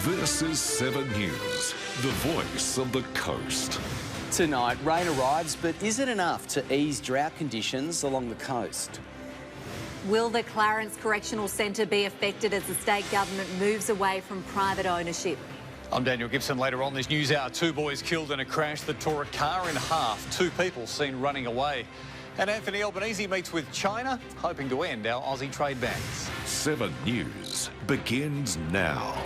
This is 7 News, the voice of the coast. Tonight, rain arrives, but is it enough to ease drought conditions along the coast? Will the Clarence Correctional Centre be affected as the state government moves away from private ownership? I'm Daniel Gibson. Later on this news hour, 2 boys killed in a crash that tore a car in half. 2 people seen running away. And Anthony Albanese meets with China, hoping to end our Aussie trade bans. 7 News begins now.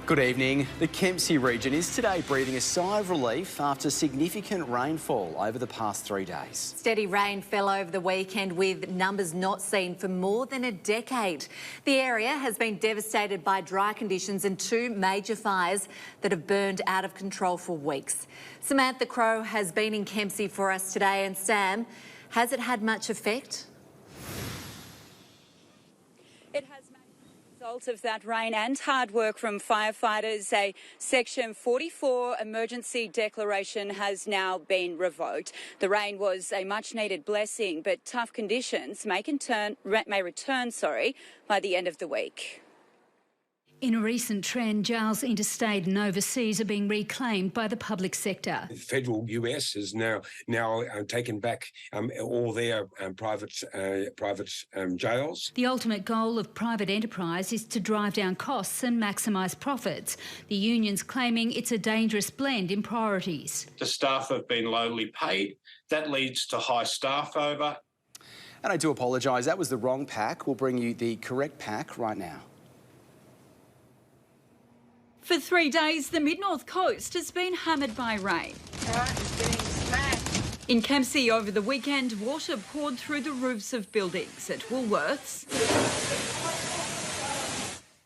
Good evening. The Kempsey region is today breathing a sigh of relief after significant rainfall over the past 3 days. Steady rain fell over the weekend with numbers not seen for more than a decade. The area has been devastated by dry conditions and 2 major fires that have burned out of control for weeks. Samantha Crowe has been in Kempsey for us today. And Sam, has it had much effect? It has. Result of that rain and hard work from firefighters, a Section 44 emergency declaration has now been revoked. The rain was a much-needed blessing, but tough conditions may return by the end of the week. In a recent trend, jails interstate and overseas are being reclaimed by the public sector. The federal US has now taken back all their private jails. The ultimate goal of private enterprise is to drive down costs and maximise profits. The union's claiming it's a dangerous blend in priorities. The staff have been lowly paid. That leads to high staff over. And I do apologise, that was the wrong pack. We'll bring you the correct pack right now. For 3 days, the mid-North Coast has been hammered by rain. In Kempsey over the weekend, water poured through the roofs of buildings at Woolworths,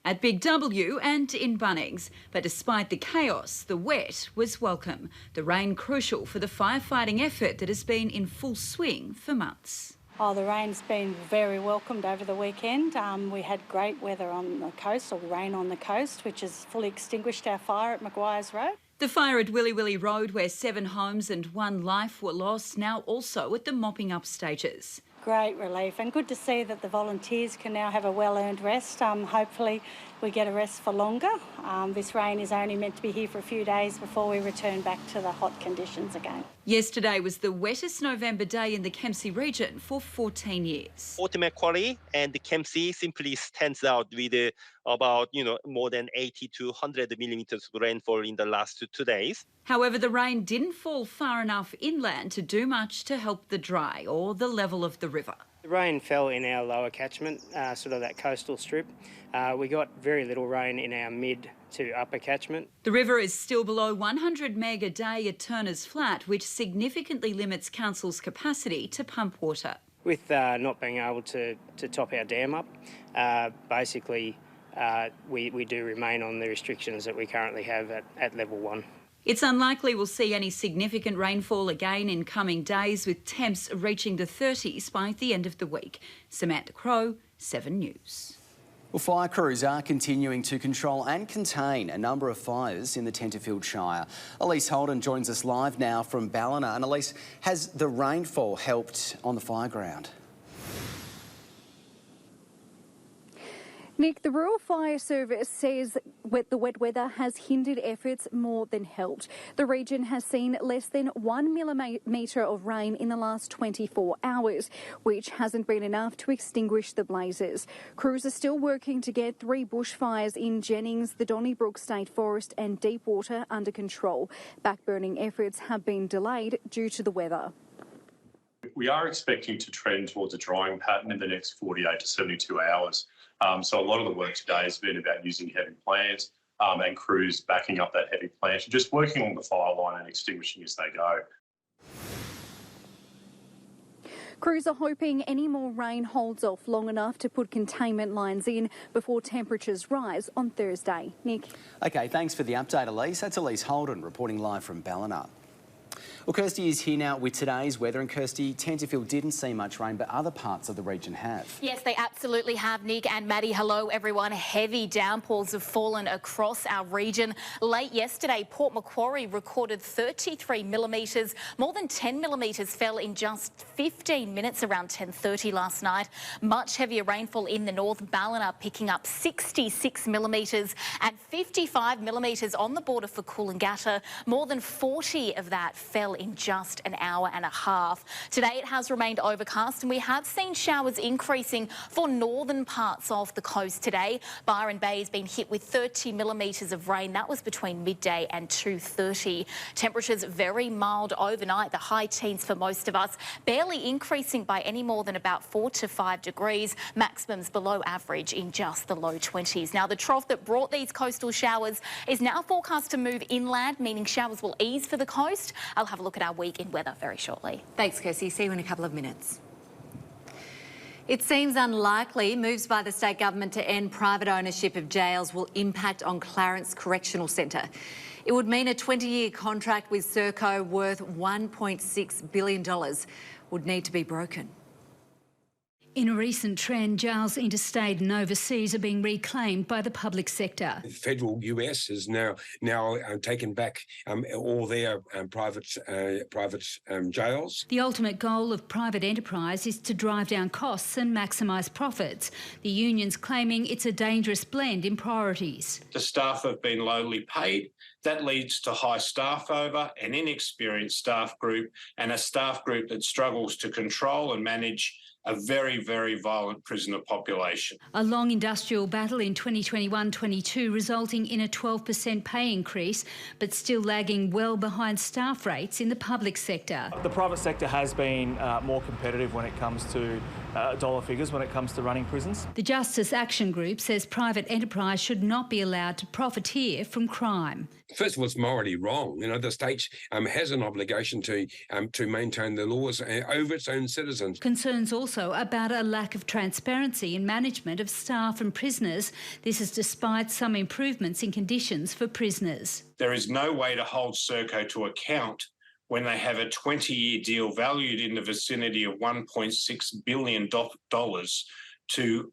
at Big W and in Bunnings. But despite the chaos, the wet was welcome. The rain crucial for the firefighting effort that has been in full swing for months. Oh, the rain's been very welcomed over the weekend. We had great weather on the coast, or rain on the coast, which has fully extinguished our fire at Maguires Road. The fire at Willy Willy Road, where 7 homes and 1 life were lost, now also at the mopping up stages. Great relief, and good to see that the volunteers can now have a well-earned rest. Hopefully we get a rest for longer. This rain is only meant to be here for a few days before we return back to the hot conditions again. Yesterday was the wettest November day in the Kempsey region for 14 years. Ultimate quality, and the Kempsey simply stands out with about more than 80 to 100 millimetres of rainfall in the last 2 days. However, the rain didn't fall far enough inland to do much to help the dry or the level of the river. The rain fell in our lower catchment, sort of that coastal strip. We got very little rain in our mid to upper catchment. The river is still below 100 meg a day at Turner's Flat, which significantly limits council's capacity to pump water. With not being able to top our dam up, basically we do remain on the restrictions that we currently have at level 1. It's unlikely we'll see any significant rainfall again in coming days, with temps reaching the 30s by the end of the week. Samantha Crowe, 7 News. Well, fire crews are continuing to control and contain a number of fires in the Tenterfield Shire. Elise Holden joins us live now from Ballina. And Elise, has the rainfall helped on the fire ground? Nick, the Rural Fire Service says the wet weather has hindered efforts more than helped. The region has seen less than 1 millimetre of rain in the last 24 hours, which hasn't been enough to extinguish the blazes. Crews are still working to get 3 bushfires in Jennings, the Donnybrook State Forest and Deepwater under control. Backburning efforts have been delayed due to the weather. We are expecting to trend towards a drying pattern in the next 48 to 72 hours. So a lot of the work today has been about using heavy plants and crews backing up that heavy plant and just working on the fire line and extinguishing as they go. Crews are hoping any more rain holds off long enough to put containment lines in before temperatures rise on Thursday. Nick. OK, thanks for the update, Elise. That's Elise Holden reporting live from Ballina. Well, Kirsty is here now with today's weather, and Kirsty, Tenterfield didn't see much rain, but other parts of the region have. Yes, they absolutely have, Nick and Maddie. Hello, everyone. Heavy downpours have fallen across our region. Late yesterday, Port Macquarie recorded 33 millimetres. More than 10 millimetres fell in just 15 minutes around 10:30 last night. Much heavier rainfall in the north. Ballina picking up 66 millimetres and 55 millimetres on the border for Coolangatta. More than 40 of that fell in just an hour and a half. Today it has remained overcast, and we have seen showers increasing for northern parts of the coast today. Byron Bay has been hit with 30 millimetres of rain. That was between midday and 2:30. Temperatures very mild overnight, the high teens for most of us, barely increasing by any more than about 4 to 5 degrees. Maximums below average in just the low 20s. Now, the trough that brought these coastal showers is now forecast to move inland, meaning showers will ease for the coast. I'll have a look at our weekend weather very shortly. Thanks, Kirsty. See you in a couple of minutes. It seems unlikely moves by the state government to end private ownership of jails will impact on Clarence Correctional Centre. It would mean a 20-year contract with Serco worth $1.6 billion would need to be broken. In a recent trend, jails interstate and overseas are being reclaimed by the public sector. The federal US has now taken back all their private jails. The ultimate goal of private enterprise is to drive down costs and maximise profits. The union's claiming it's a dangerous blend in priorities. The staff have been lowly paid. That leads to high staff over, an inexperienced staff group, and a staff group that struggles to control and manage a very, very violent prisoner population. A long industrial battle in 2021-22 resulting in a 12% pay increase, but still lagging well behind staff rates in the public sector. The private sector has been more competitive when it comes to dollar figures, when it comes to running prisons. The Justice Action Group says private enterprise should not be allowed to profiteer from crime. First of all, it's morally wrong. You know, the state has an obligation to maintain the laws over its own citizens. Concerns also about a lack of transparency in management of staff and prisoners. This is despite some improvements in conditions for prisoners. There is no way to hold Serco to account when they have a 20-year deal valued in the vicinity of $1.6 billion to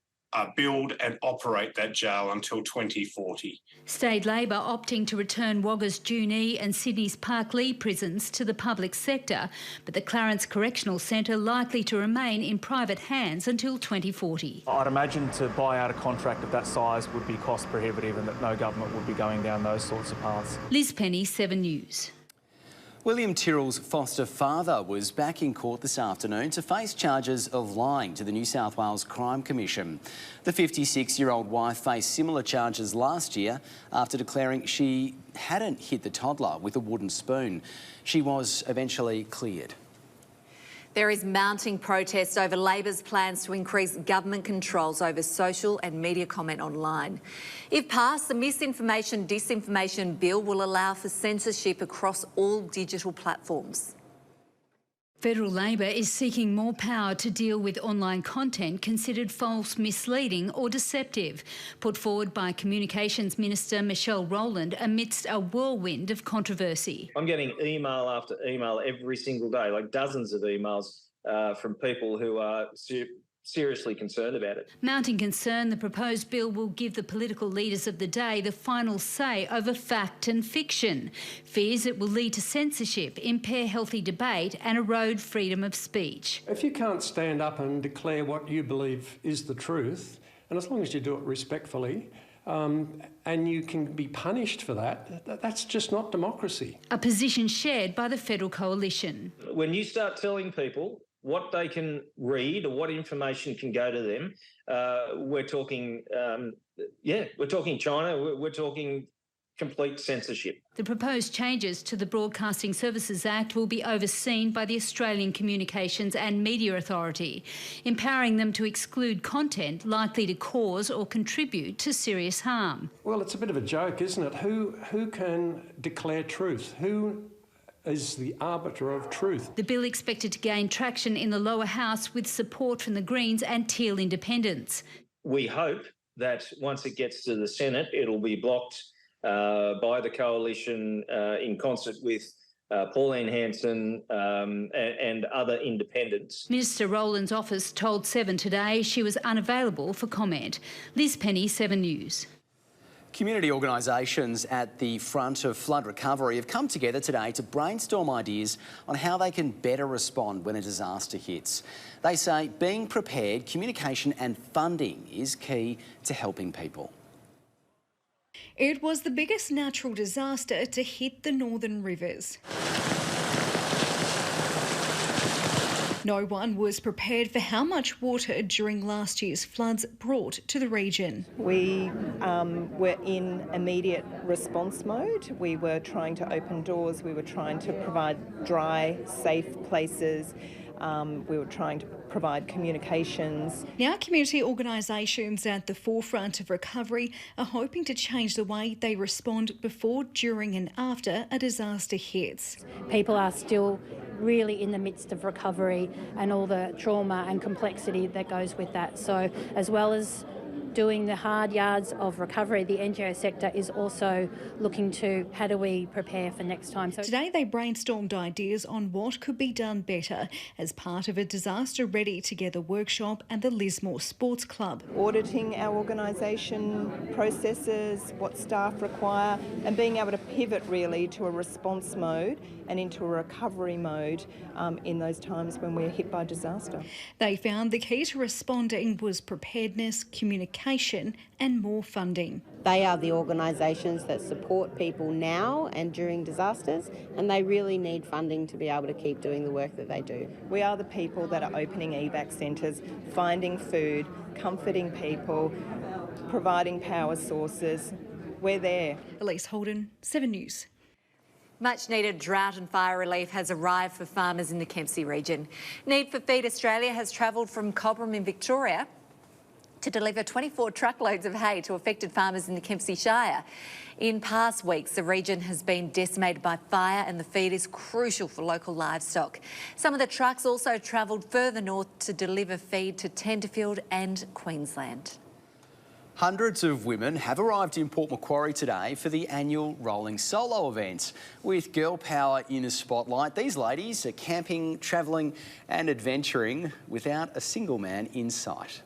build and operate that jail until 2040. State Labor opting to return Wagga's Junee and Sydney's Parklee prisons to the public sector, but the Clarence Correctional Centre likely to remain in private hands until 2040. I'd imagine to buy out a contract of that size would be cost prohibitive and that no government would be going down those sorts of paths. Liz Penny, 7 News. William Tyrrell's foster father was back in court this afternoon to face charges of lying to the New South Wales Crime Commission. The 56-year-old wife faced similar charges last year after declaring she hadn't hit the toddler with a wooden spoon. She was eventually cleared. There is mounting protest over Labor's plans to increase government controls over social and media comment online. If passed, the Misinformation/Disinformation Bill will allow for censorship across all digital platforms. Federal Labor is seeking more power to deal with online content considered false, misleading or deceptive, put forward by Communications Minister Michelle Rowland amidst a whirlwind of controversy. I'm getting email after email every single day, like dozens of emails from people who are seriously concerned about it. Mounting concern, the proposed bill will give the political leaders of the day the final say over fact and fiction. Fears it will lead to censorship, impair healthy debate and erode freedom of speech. If you can't stand up and declare what you believe is the truth, and as long as you do it respectfully, and you can be punished for that, that's just not democracy. A position shared by the federal coalition. When you start telling people what they can read or what information can go to them, we're talking China, we're talking complete censorship. The proposed changes to the Broadcasting Services Act will be overseen by the Australian Communications and Media Authority, empowering them to exclude content likely to cause or contribute to serious harm. Well, it's a bit of a joke, isn't it? Who can declare truth? Who is the arbiter of truth? The bill expected to gain traction in the lower house with support from the Greens and Teal independents. We hope that once it gets to the Senate, it'll be blocked by the coalition in concert with Pauline Hanson and other independents. Minister Rowland's office told 7 Today she was unavailable for comment. Liz Penny, 7 News. Community organisations at the front of flood recovery have come together today to brainstorm ideas on how they can better respond when a disaster hits. They say being prepared, communication and funding is key to helping people. It was the biggest natural disaster to hit the northern rivers. No one was prepared for how much water during last year's floods brought to the region. We were in immediate response mode. We were trying to open doors. We were trying to provide dry, safe places. We were trying to provide communications. Now community organisations at the forefront of recovery are hoping to change the way they respond before, during and after a disaster hits. People are still really in the midst of recovery and all the trauma and complexity that goes with that. So as well as doing the hard yards of recovery, the NGO sector is also looking to how do we prepare for next time. So today they brainstormed ideas on what could be done better as part of a Disaster Ready Together workshop at the Lismore Sports Club. Auditing our organisation processes, what staff require, and being able to pivot really to a response mode and into a recovery mode in those times when we're hit by disaster. They found the key to responding was preparedness, communication and more funding. They are the organisations that support people now and during disasters, and they really need funding to be able to keep doing the work that they do. We are the people that are opening evac centres, finding food, comforting people, providing power sources. We're there. Elise Holden, 7 News. Much needed drought and fire relief has arrived for farmers in the Kempsey region. Need for Feed Australia has travelled from Cobram in Victoria to deliver 24 truckloads of hay to affected farmers in the Kempsey Shire. In past weeks, the region has been decimated by fire and the feed is crucial for local livestock. Some of the trucks also travelled further north to deliver feed to Tenterfield and Queensland. Hundreds of women have arrived in Port Macquarie today for the annual Rolling Solo event. With girl power in a spotlight, these ladies are camping, travelling and adventuring without a single man in sight.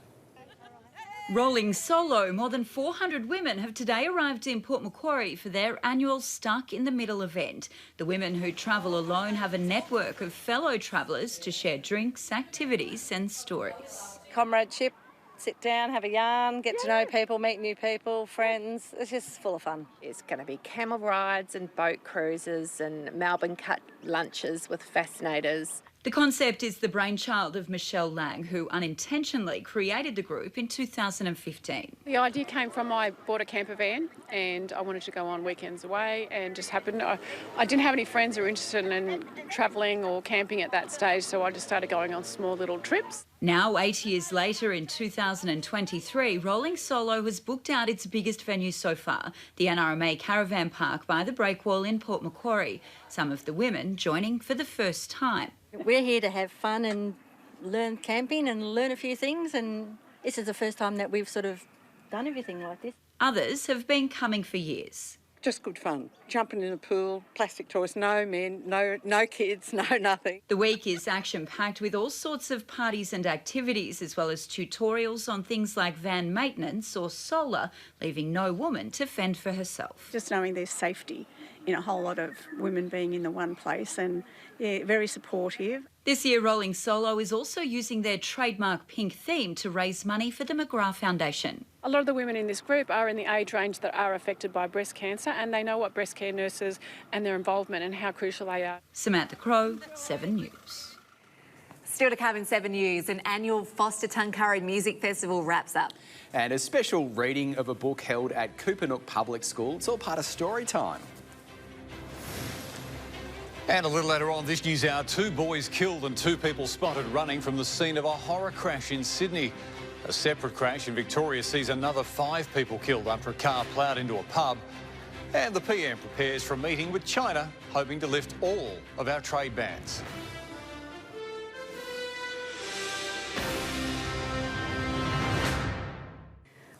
Rolling Solo, more than 400 women have today arrived in Port Macquarie for their annual Stuck in the Middle event. The women who travel alone have a network of fellow travellers to share drinks, activities and stories. Comradeship, sit down, have a yarn, get to know people, meet new people, friends. It's just full of fun. It's going to be camel rides and boat cruises and Melbourne cut lunches with fascinators. The concept is the brainchild of Michelle Lang, who unintentionally created the group in 2015. The idea came from I bought a camper van and I wanted to go on weekends away, and just happened I didn't have any friends who were interested in travelling or camping at that stage, so I just started going on small little trips. Now, 8 years later, in 2023, Rolling Solo has booked out its biggest venue so far, the NRMA Caravan Park by the Breakwall in Port Macquarie. Some of the women joining for the first time. We're here to have fun and learn camping and learn a few things, and this is the first time that we've sort of done everything like this. Others have been coming for years. Just good fun. Jumping in a pool, plastic toys, no men, no kids, no nothing. The week is action-packed with all sorts of parties and activities, as well as tutorials on things like van maintenance or solar, leaving no woman to fend for herself. Just knowing there's safety in a whole lot of women being in the one place, and yeah, very supportive. This year, Rolling Solo is also using their trademark pink theme to raise money for the McGrath Foundation. A lot of the women in this group are in the age range that are affected by breast cancer, and they know what breast care nurses and their involvement and how crucial they are. Samantha Crowe, 7 News. Still to come in 7 News, an annual Foster Tuncurry Music Festival wraps up. And a special reading of a book held at Coopernook Public School. It's all part of story time. And a little later on this news hour, 2 boys killed and 2 people spotted running from the scene of a horror crash in Sydney. A separate crash in Victoria sees another 5 people killed after a car ploughed into a pub. And the PM prepares for a meeting with China, hoping to lift all of our trade bans.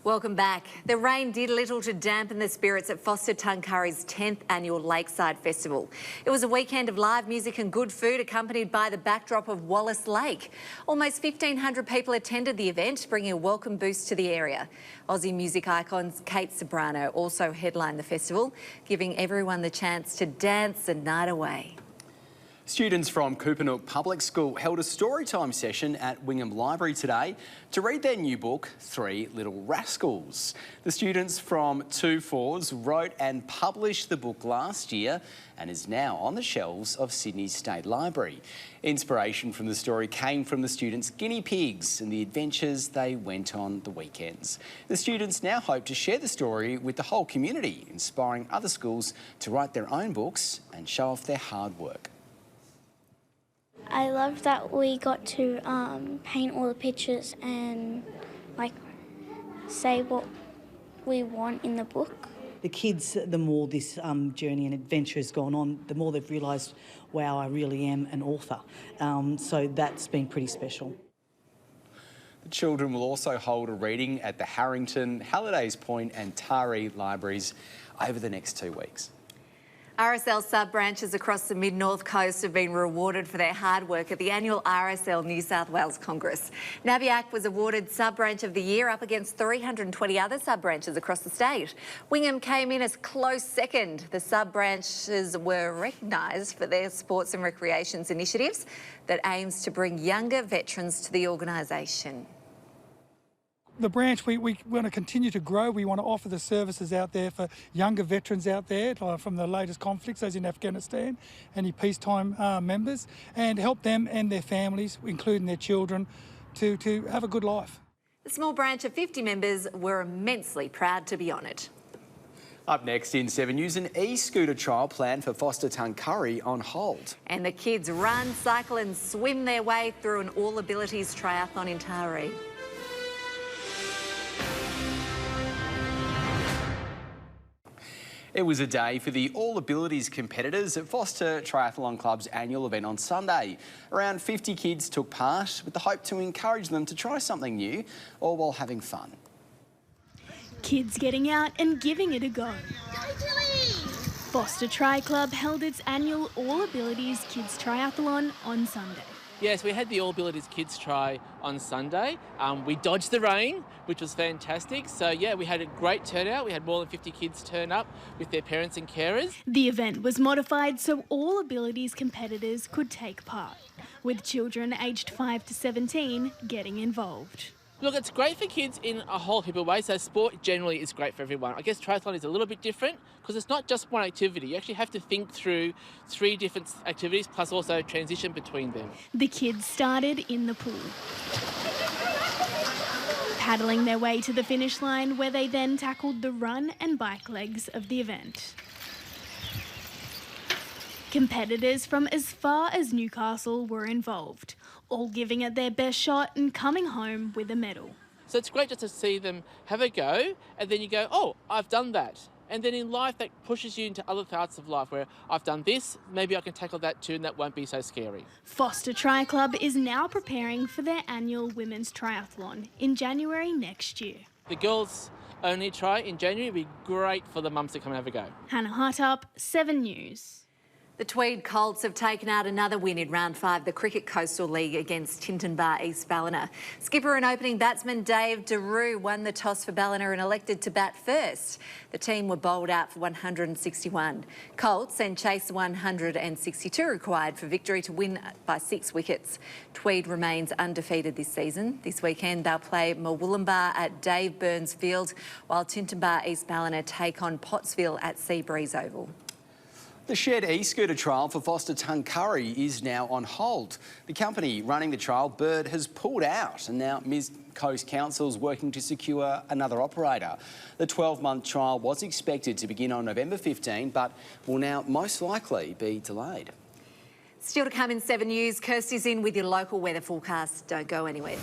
Welcome back. The rain did little to dampen the spirits at Foster Tuncurry's 10th annual Lakeside Festival. It was a weekend of live music and good food accompanied by the backdrop of Wallace Lake. Almost 1,500 people attended the event, bringing a welcome boost to the area. Aussie music icons Kate Sobrano also headlined the festival, giving everyone the chance to dance the night away. Students from Coopanook Public School held a storytime session at Wingham Library today to read their new book, Three Little Rascals. The students from 2-4s wrote and published the book last year and is now on the shelves of Sydney's State Library. Inspiration from the story came from the students' guinea pigs and the adventures they went on the weekends. The students now hope to share the story with the whole community, inspiring other schools to write their own books and show off their hard work. I loved that we got to paint all the pictures and say what we want in the book. The kids, the more this journey and adventure has gone on, the more they've realised, wow, I really am an author. So that's been pretty special. The children will also hold a reading at the Harrington, Hallidays Point and Taree libraries over the next 2 weeks. RSL sub-branches across the mid-North Coast have been rewarded for their hard work at the annual RSL New South Wales Congress. Nabiac was awarded Sub-Branch of the Year up against 320 other sub-branches across the state. Wingham came in as close second. The sub-branches were recognised for their sports and recreations initiatives that aims to bring younger veterans to the organisation. The branch, we want to continue to grow. We want to offer the services out there for younger veterans out there from the latest conflicts, as in Afghanistan, any peacetime members, and help them and their families, including their children, to have a good life. The small branch of 50 members were immensely proud to be honoured. Up next in 7 News, an e-scooter trial plan for Foster Tuncurry on hold. And the kids run, cycle and swim their way through an all-abilities triathlon in Taree. It was a day for the All Abilities competitors at Foster Triathlon Club's annual event on Sunday. Around 50 kids took part with the hope to encourage them to try something new, all while having fun. Kids getting out and giving it a go. Foster Tri Club held its annual All Abilities Kids Triathlon on Sunday. Yes, we had the All Abilities Kids Try on Sunday. We dodged the rain, which was fantastic. So yeah, we had a great turnout. We had more than 50 kids turn up with their parents and carers. The event was modified so all Abilities competitors could take part, with children aged 5 to 17 getting involved. Look, it's great for kids in a whole heap of ways. So sport generally is great for everyone. I guess triathlon is a little bit different because it's not just one activity. You actually have to think through 3 different activities plus also transition between them. The kids started in the pool, paddling their way to the finish line where they then tackled the run and bike legs of the event. Competitors from as far as Newcastle were involved, all giving it their best shot and coming home with a medal. So it's great just to see them have a go and then you go, oh, I've done that. And then in life that pushes you into other parts of life where I've done this, maybe I can tackle that too and that won't be so scary. Foster Tri Club is now preparing for their annual women's triathlon in January next year. The girls only try in January. It'd be great for the mums to come and have a go. Hannah Hartup, 7 News. The Tweed Colts have taken out another win in round 5 of the Cricket Coastal League against Tintinbar East Ballina. Skipper and opening batsman Dave Daru won the toss for Ballina and elected to bat first. The team were bowled out for 161. Colts and chase 162 required for victory to win by 6 wickets. Tweed remains undefeated this season. This weekend they'll play Murwillumbah at Dave Burns Field, while Tintinbar East Ballina take on Pottsville at Seabreeze Oval. The shared e-scooter trial for Foster Tuncurry is now on hold. The company running the trial, Bird, has pulled out and now Mid Coast Council is working to secure another operator. The 12-month trial was expected to begin on November 15 but will now most likely be delayed. Still to come in 7 News, Kirsty's in with your local weather forecast. Don't go anywhere.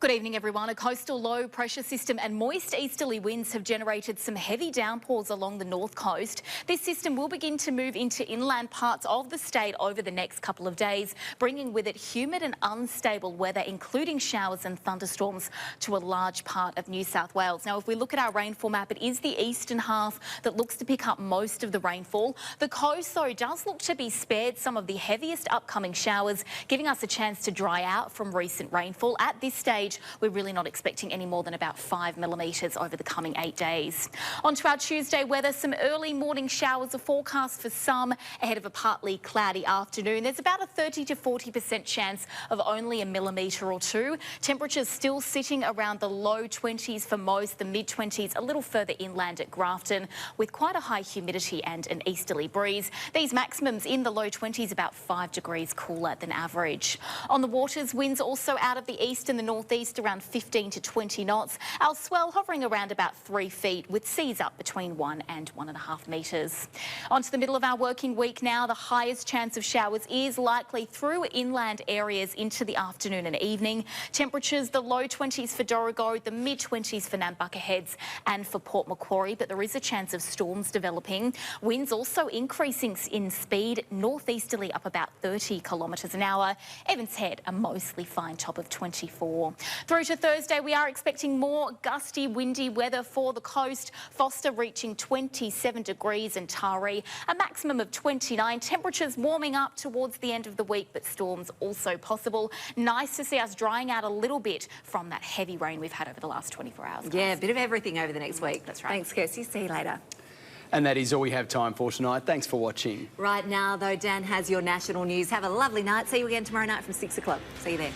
Good evening, everyone. A coastal low pressure system and moist easterly winds have generated some heavy downpours along the north coast. This system will begin to move into inland parts of the state over the next couple of days, bringing with it humid and unstable weather, including showers and thunderstorms to a large part of New South Wales. Now, if we look at our rainfall map, it is the eastern half that looks to pick up most of the rainfall. The coast, though, does look to be spared some of the heaviest upcoming showers, giving us a chance to dry out from recent rainfall. At this stage, we're really not expecting any more than about 5 millimetres over the coming 8 days. On to our Tuesday weather, some early morning showers are forecast for some ahead of a partly cloudy afternoon. There's about a 30 to 40% chance of only a millimetre or two. Temperatures still sitting around the low 20s for most, the mid-20s a little further inland at Grafton, with quite a high humidity and an easterly breeze. These maximums in the low 20s, about 5 degrees cooler than average. On the waters, winds also out of the east and the northeast around 15 to 20 knots. Our swell hovering around about 3 feet, with seas up between 1 and 1.5 metres. On to the middle of our working week now. The highest chance of showers is likely through inland areas into the afternoon and evening. Temperatures, the low 20s for Dorrigo, the mid-20s for Nambucca Heads and for Port Macquarie, but there is a chance of storms developing. Winds also increasing in speed, northeasterly up about 30 kilometres an hour. Evans Head, a mostly fine top of 24. Through to Thursday, we are expecting more gusty, windy weather for the coast. Foster reaching 27 degrees and Taree, a maximum of 29. Temperatures warming up towards the end of the week, but storms also possible. Nice to see us drying out a little bit from that heavy rain we've had over the last 24 hours. Guys. Yeah, a bit of everything over the next week. That's right. Thanks, Kirsty. See you later. And that is all we have time for tonight. Thanks for watching. Right now, though, Dan has your national news. Have a lovely night. See you again tomorrow night from 6 o'clock. See you there.